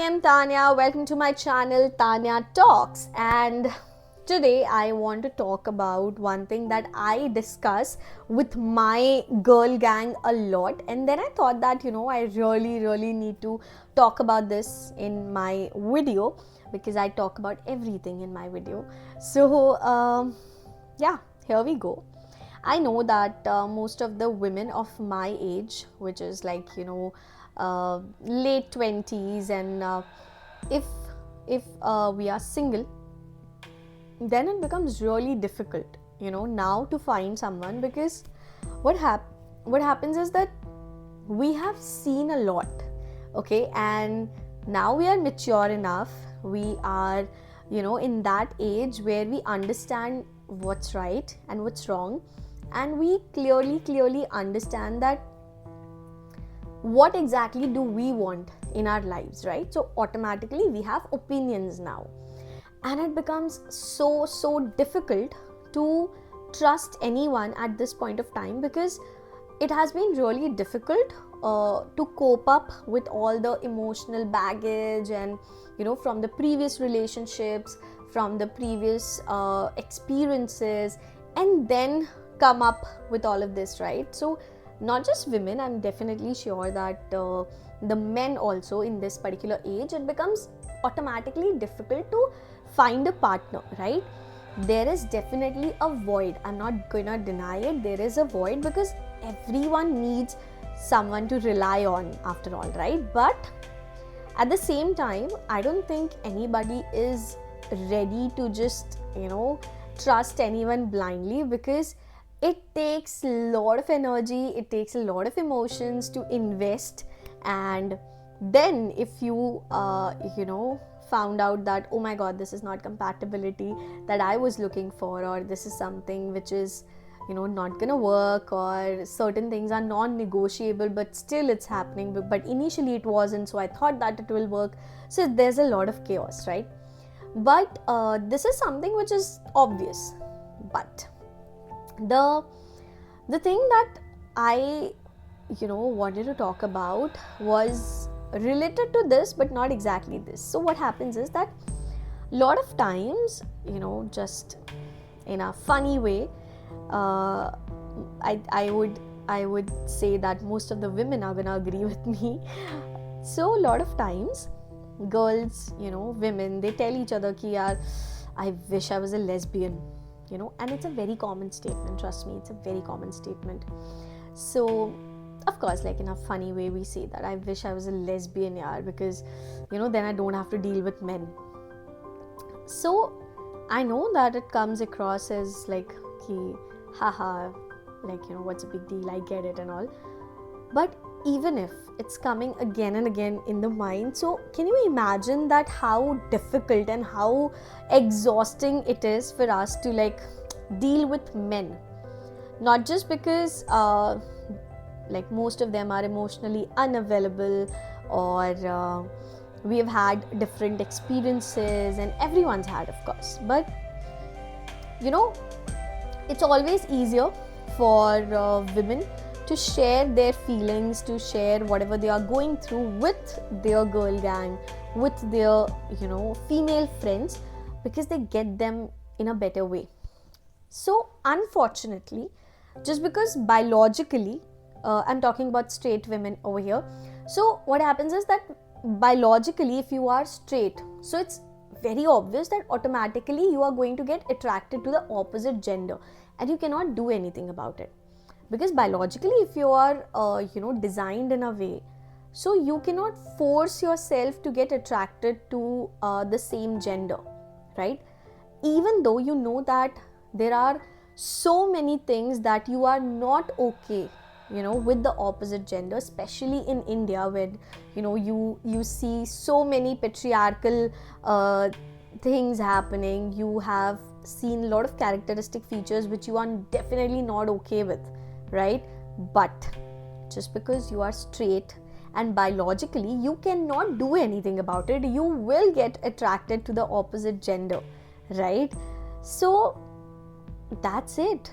am Tanya. Welcome to my channel Tanya Talks, and today I want to talk about one thing that I discuss with my girl gang a lot, and then I thought that I really need to talk about this in my video because I talk about everything in my video. So yeah, here we go. I know that most of the women of my age, which is like late 20s, and if we are single, then it becomes really difficult now to find someone, because what happens is that we have seen a lot, okay, and now we are mature enough. We are in that age where we understand what's right and what's wrong, and we clearly understand that what exactly do we want in our lives, right? So automatically we have opinions now, and it becomes so difficult to trust anyone at this point of time, because it has been really difficult to cope up with all the emotional baggage and from the previous relationships, from the previous experiences, and then come up with all of this, right? So not just women, I'm definitely sure that the men also in this particular age, it becomes automatically difficult to find a partner, right? There is definitely a void. I'm not gonna deny it. There is a void because everyone needs someone to rely on after all, right? But at the same time, I don't think anybody is ready to just trust anyone blindly, because it takes a lot of energy, it takes a lot of emotions to invest. And then if you found out that, oh my god, this is not compatibility that I was looking for, or this is something which is not gonna work, or certain things are non-negotiable but still it's happening, but initially it wasn't, so I thought that it will work. So there's a lot of chaos, right? But this is something which is obvious. But the thing that I wanted to talk about was related to this, but not exactly this. So what happens is that a lot of times, just in a funny way, I would say that most of the women are gonna agree with me. So a lot of times girls, women, they tell each other ki yaar, I wish I was a lesbian, and it's a very common statement. Trust me, it's a very common statement. So of course, like in a funny way, we say that I wish I was a lesbian, yaar, because then I don't have to deal with men. So I know that it comes across as like ki haha, like what's a big deal, I get it and all. But even if it's coming again and again in the mind, so can you imagine that how difficult and how exhausting it is for us to like deal with men? Not just because like most of them are emotionally unavailable, or we have had different experiences, and everyone's had, of course, but it's always easier for women to share their feelings, to share whatever they are going through with their girl gang, with their female friends, because they get them in a better way. So unfortunately, just because biologically, I'm talking about straight women over here, so what happens is that biologically, if you are straight, so it's very obvious that automatically you are going to get attracted to the opposite gender, and you cannot do anything about it, because biologically, if you are designed in a way, so you cannot force yourself to get attracted to the same gender, right? Even though you know that there are so many things that you are not okay with the opposite gender, especially in India, where you see so many patriarchal things happening. You have seen a lot of characteristic features which you are definitely not okay with, right? But just because you are straight and biologically you cannot do anything about it, you will get attracted to the opposite gender, right? So that's it.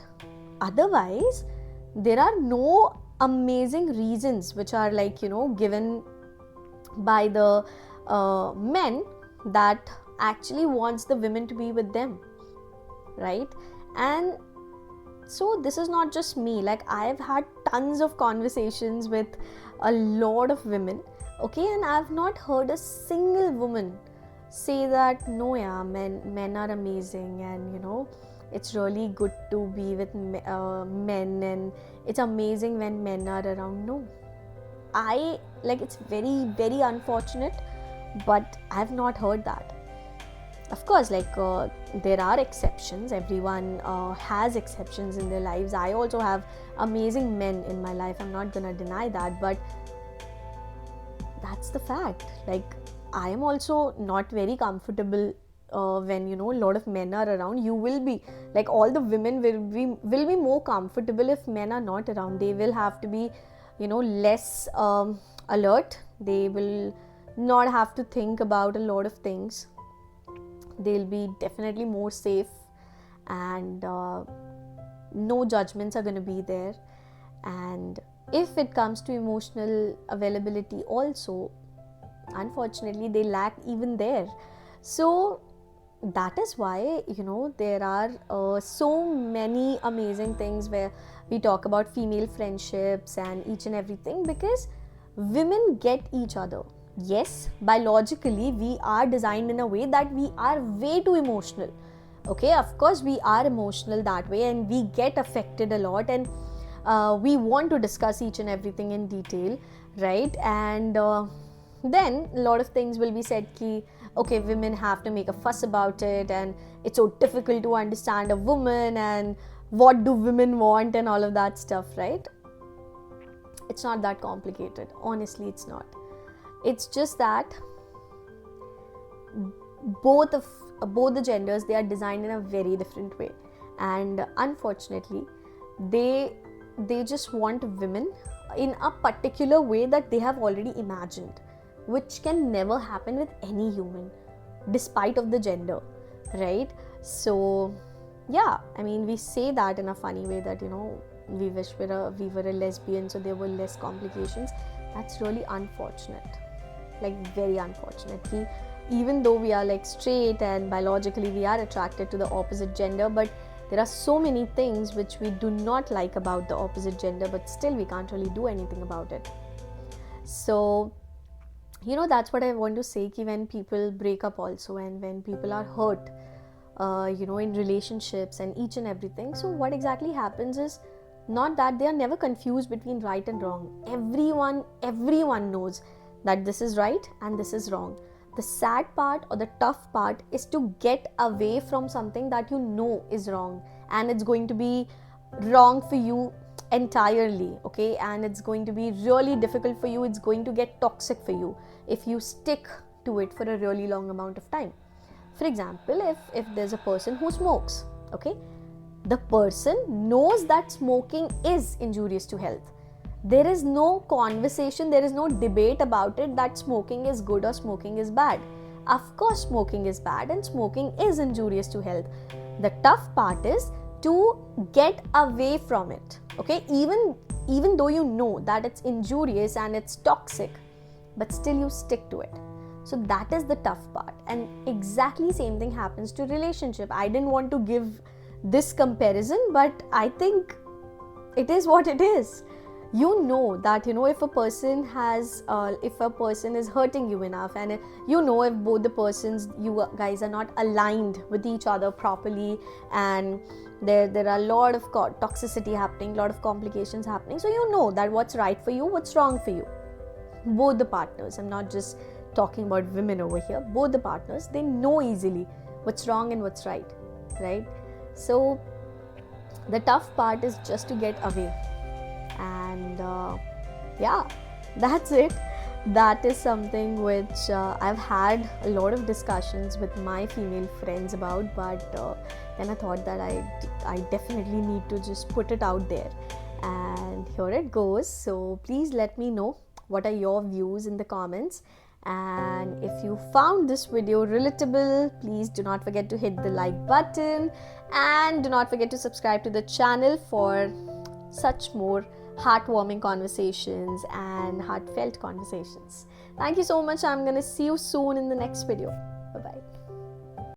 Otherwise, there are no amazing reasons which are like given by the men that actually wants the women to be with them, right? And so this is not just me. Like, I've had tons of conversations with a lot of women, okay, and I've not heard a single woman say that no, yeah, men are amazing, and it's really good to be with men, and it's amazing when men are around. No, I like, it's very, very unfortunate, but I've not heard that. Of course, like, there are exceptions. Everyone has exceptions in their lives. I also have amazing men in my life, I'm not gonna deny that, but that's the fact. Like, I am also not very comfortable when a lot of men are around. You will be like, all the women will be more comfortable if men are not around. They will have to be less alert. They will not have to think about a lot of things. They'll be definitely more safe, and no judgments are going to be there. And if it comes to emotional availability also, unfortunately they lack even there. So that is why there are so many amazing things where we talk about female friendships and each and everything, because women get each other. Yes, biologically we are designed in a way that we are way too emotional. Okay, of course we are emotional that way, and we get affected a lot, and we want to discuss each and everything in detail, right? And then a lot of things will be said ki, okay, women have to make a fuss about it, and it's so difficult to understand a woman, and what do women want, and all of that stuff, right? It's not that complicated. Honestly, it's not. It's just that both the genders, they are designed in a very different way, and unfortunately they just want women in a particular way that they have already imagined, which can never happen with any human, despite of the gender, right? So yeah, I mean, we say that in a funny way that we wish we were a lesbian so there were less complications. That's really unfortunate, like very unfortunate. Even though we are like straight and biologically we are attracted to the opposite gender, but there are so many things which we do not like about the opposite gender, but still we can't really do anything about it. So that's what I want to say, ki when people break up also, and when people are hurt in relationships and each and everything, so what exactly happens is not that they are never confused between right and wrong. Everyone knows that this is right and this is wrong. The sad part or the tough part is to get away from something that is wrong, and it's going to be wrong for you entirely, okay? And it's going to be really difficult for you. It's going to get toxic for you if you stick to it for a really long amount of time. For example, if there's a person who smokes, okay, the person knows that smoking is injurious to health. There is no conversation, there is no debate about it that smoking is good or smoking is bad. Of course smoking is bad and smoking is injurious to health. The tough part is to get away from it, okay? Even though you know that it's injurious and it's toxic, but still you stick to it. So that is the tough part. And exactly same thing happens to relationship. I didn't want to give this comparison, but I think it is what it is. That if a person is hurting you enough, and if both the persons, you guys are not aligned with each other properly, and there are a lot of toxicity happening, a lot of complications happening, so that what's right for you, what's wrong for you. Both the partners, I'm not just talking about women over here, both the partners, they know easily what's wrong and what's right. So the tough part is just to get away. And yeah, that's it. That is something which I've had a lot of discussions with my female friends about, but then I thought that I definitely need to just put it out there, and here it goes. So please let me know what are your views in the comments, and if you found this video relatable, please do not forget to hit the like button, and do not forget to subscribe to the channel for such more heartwarming conversations and heartfelt conversations. Thank you so much. I'm gonna see you soon in the next video.